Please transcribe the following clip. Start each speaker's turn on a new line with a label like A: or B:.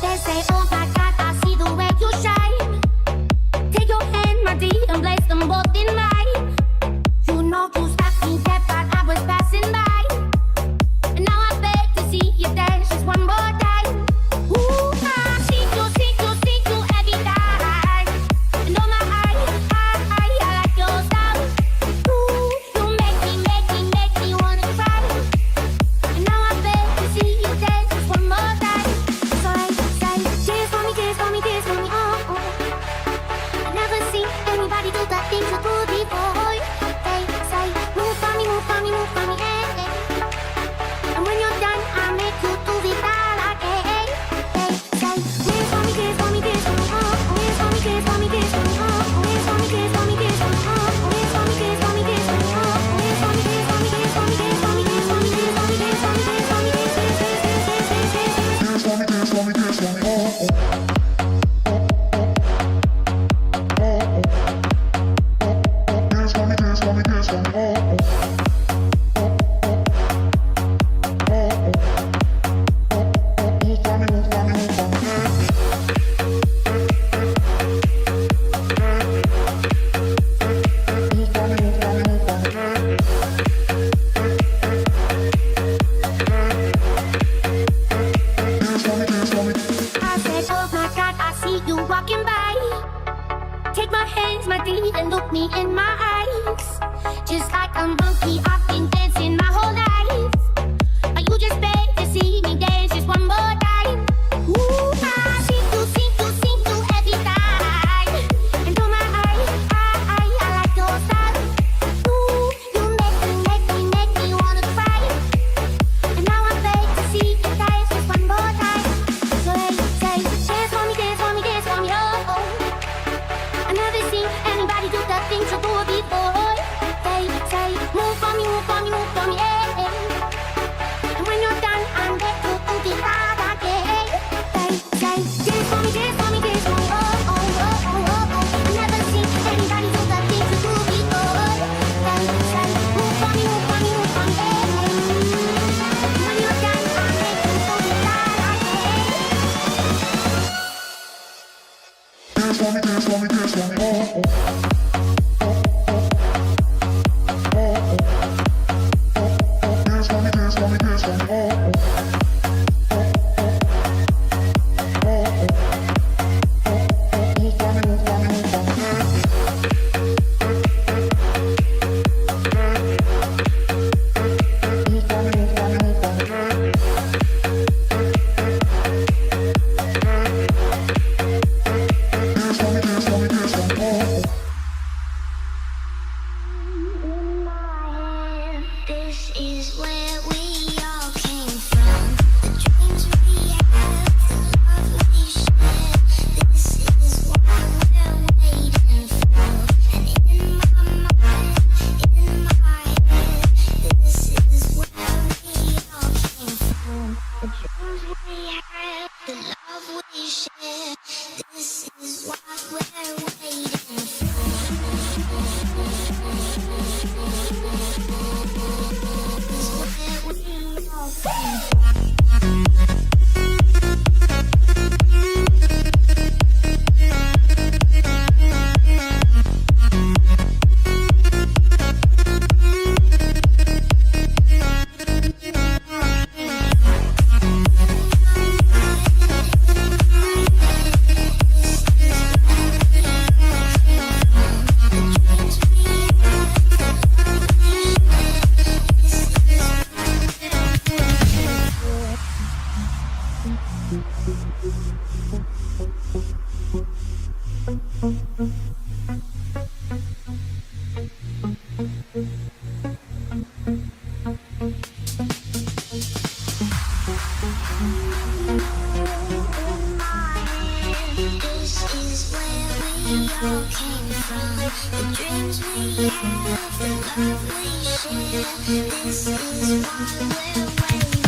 A: They say, oh my God, I see the way you shine. Take your hand, my dear, and place them both in mine. You know you stopped me dead, but I was passing by. And now I beg to see you dance just one more time. Ooh, I see you every time. And oh my, I like your style. Ooh, you make me wanna cry. And now I beg to see you dance just one more time. So I say, dance for me, oh, oh. I never seen anybody do the things you do before. They say, move for me, hey, hey. And when you're done, I make you do the that again. They say, dance for me, oh, oh. Dance for me, oh, oh. Dance for me, oh, oh. Dance for me, oh, oh. Dance for me, oh, oh. Dance for me, oh, oh. I said, oh my God, I see you walking by. Take my hands, my dear, and look me in my eyes. Just like a monkey, I've been dancing my whole life. But you just beg to see me dance just one more time. Ooh, I see you every time. And oh my, I like your style. Ooh, you make me wanna cry. And now I beg to see you dance just one more time. So they say, dance for me, oh, oh. I never seen anybody do the things you do before. They say, move for me,
B: This is what we're waiting